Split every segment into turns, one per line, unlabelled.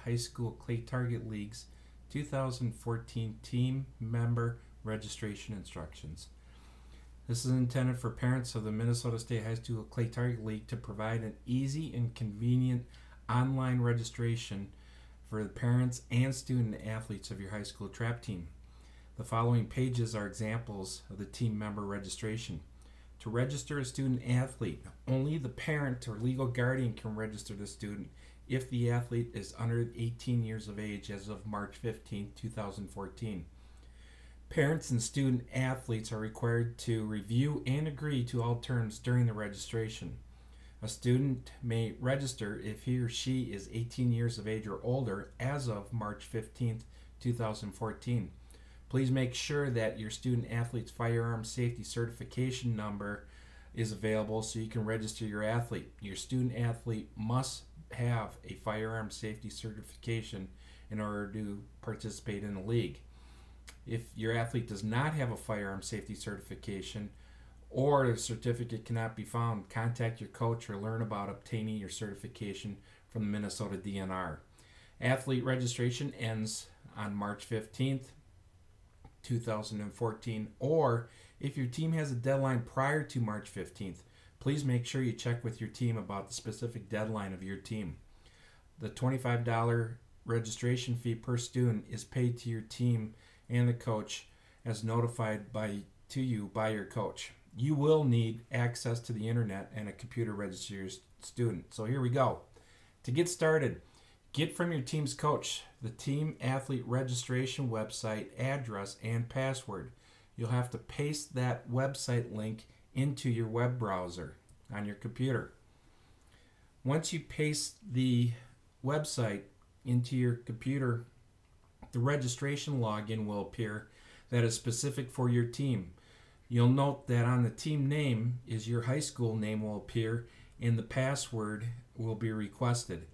High School Clay Target League's 2014 Team Member Registration Instructions. This is intended for parents of the Minnesota State High School Clay Target League to provide an easy and convenient online registration for the parents and student athletes of your high school trap team. The following pages are examples of the team member registration. To register a student athlete, only the parent or legal guardian can register the student if the athlete is under 18 years of age as of March 15, 2014. Parents and student athletes are required to review and agree to all terms during the registration. A student may register if he or she is 18 years of age or older as of March 15, 2014. Please make sure that your student athlete's firearm safety certification number is available so you can register your athlete. Your student athlete must have a firearm safety certification in order to participate in the league. If your athlete does not have a firearm safety certification or the certificate cannot be found, contact your coach or learn about obtaining your certification from the Minnesota DNR. Athlete registration ends on March 15th, 2014, or if your team has a deadline prior to March 15th, please make sure you check with your team about the specific deadline of your team. The $25 registration fee per student is paid to your team and the coach as notified to you by your coach. You will need access to the internet and a computer to register your student. So here we go. To get started, get from your team's coach the team athlete registration website address and password. You'll have to paste that website link into your web browser on your computer. Once you paste the website into your computer, the registration login will appear that is specific for your team. You'll note that on the team name is your high school name will appear and the password will be requested.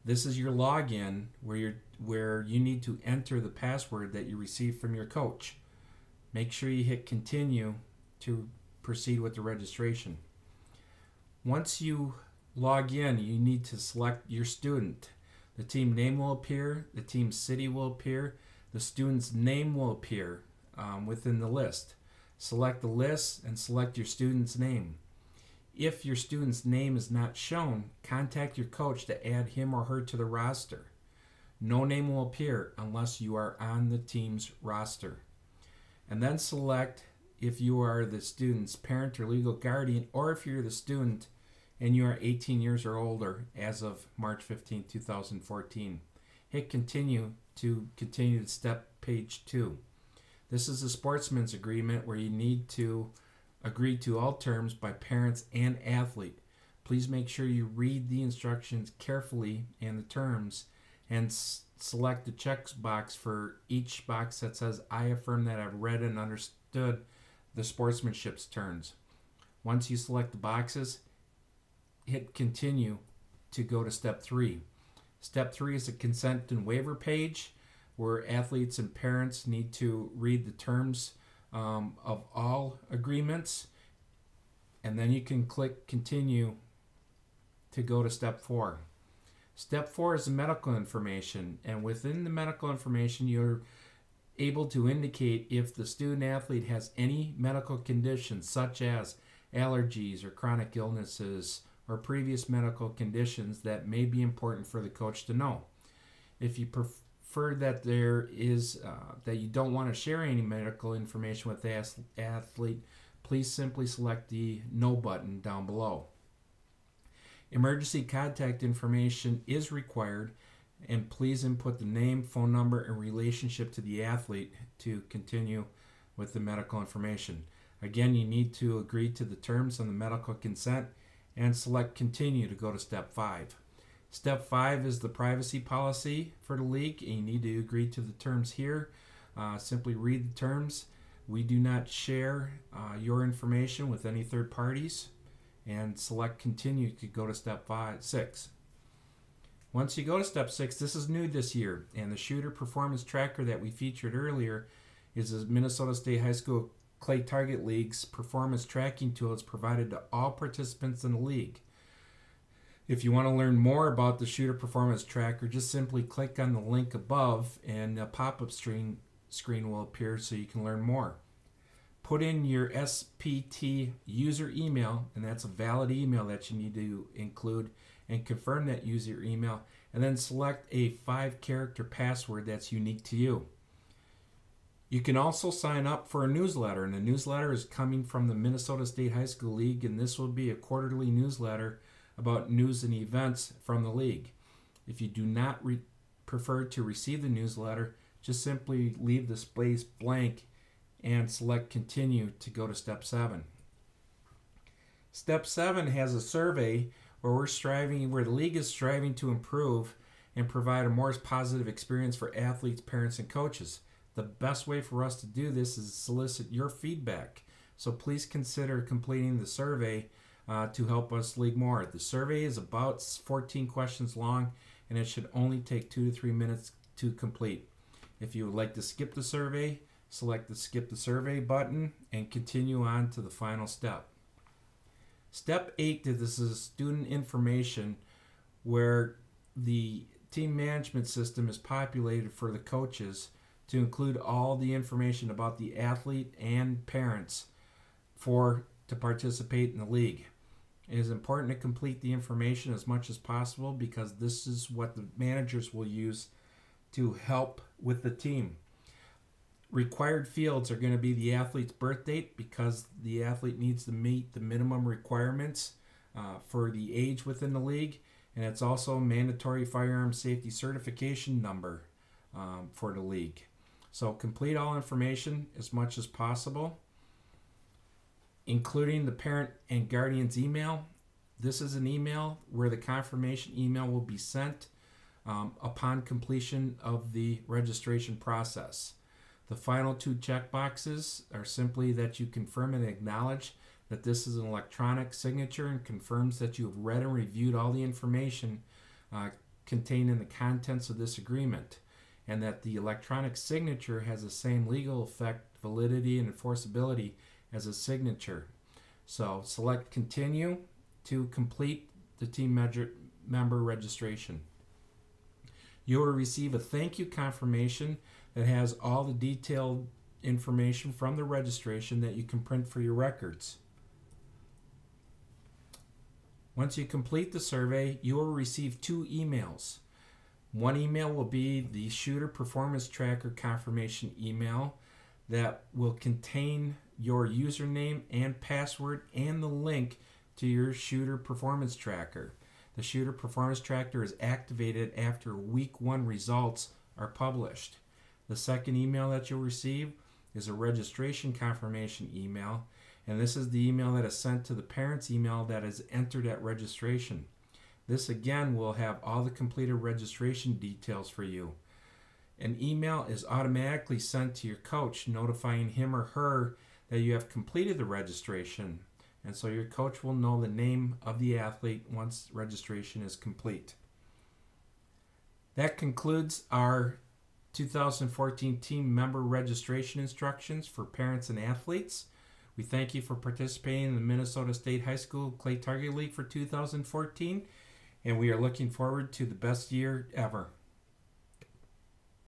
This is your login where you need to enter the password that you received from your coach. Make sure you hit continue to proceed with the registration. Once you log in, you need to select your student. The team name will appear, the team city will appear, the student's name will appear within the list. Select the list and select your student's name. If your student's name is not shown, contact your coach to add him or her to the roster. No name will appear unless you are on the team's roster. And then select if you are the student's parent or legal guardian, or if you're the student and you are 18 years or older as of March 15, 2014. Hit continue to continue to step page 2. This is a sportsman's agreement where you need to agree to all terms by parents and athlete. Please make sure you read the instructions carefully and the terms and select the checkbox for each box that says I affirm that I've read and understood the sportsmanship's terms. Once you select the boxes, hit continue to go to step 3. Step 3 is a consent and waiver page where athletes and parents need to read the terms of all agreements, and then you can click continue to go to step 4. Step 4 is the medical information, and within the medical information you're able to indicate if the student athlete has any medical conditions such as allergies or chronic illnesses or previous medical conditions that may be important for the coach to know. If you prefer that that you don't want to share any medical information with the athlete, please simply select the no button down below. Emergency contact information is required, and please input the name, phone number, and relationship to the athlete to continue with the medical information. Again, you need to agree to the terms on the medical consent and select continue to go to step 5. Step 5 is the privacy policy for the league, and you need to agree to the terms here. Simply read the terms. We do not share your information with any third parties, and select continue to go to step 6. Once you go to step 6, this is new this year, and the shooter performance tracker that we featured earlier is the Minnesota State High School Clay Target League's performance tracking tool. It's provided to all participants in the league. If you want to learn more about the Shooter Performance Tracker, just simply click on the link above and a pop-up screen will appear so you can learn more. Put in your SPT user email, and that's a valid email that you need to include, and confirm that user email, and then select a 5-character password that's unique to you. You can also sign up for a newsletter, and the newsletter is coming from the Minnesota State High School League, and this will be a quarterly newsletter about news and events from the league. If you do not prefer to receive the newsletter, just simply leave the space blank and select continue to go to step 7. Step 7 has a survey where the league is striving to improve and provide a more positive experience for athletes, parents, and coaches. The best way for us to do this is solicit your feedback. So please consider completing the survey to help us league more. The survey is about 14 questions long, and it should only take 2 to 3 minutes to complete. If you would like to skip the survey, select the skip the survey button and continue on to the final step. Step 8, this is student information, where the team management system is populated for the coaches to include all the information about the athlete and parents to participate in the league. It is important to complete the information as much as possible because this is what the managers will use to help with the team. Required fields are going to be the athlete's birth date because the athlete needs to meet the minimum requirements for the age within the league, and it's also a mandatory firearm safety certification number for the league. So complete all information as much as possible, including the parent and guardian's email. This is an email where the confirmation email will be sent upon completion of the registration process. The final 2 checkboxes are simply that you confirm and acknowledge that this is an electronic signature and confirms that you have read and reviewed all the information contained in the contents of this agreement, and that the electronic signature has the same legal effect, validity, and enforceability as a signature. So select continue to complete the team member registration. You will receive a thank you confirmation that has all the detailed information from the registration that you can print for your records. Once you complete the survey, you will receive 2 emails. One email will be the Shooter Performance Tracker confirmation email that will contain your username and password and the link to your Shooter Performance Tracker. The Shooter Performance Tracker is activated after week 1 results are published. The second email that you'll receive is a registration confirmation email, and this is the email that is sent to the parent's email that is entered at registration. This again will have all the completed registration details for you. An email is automatically sent to your coach notifying him or her that you have completed the registration, and so your coach will know the name of the athlete once registration is complete. That concludes our 2014 team member registration instructions for parents and athletes. We thank you for participating in the Minnesota State High School Clay Target League for 2014, and we are looking forward to the best year ever.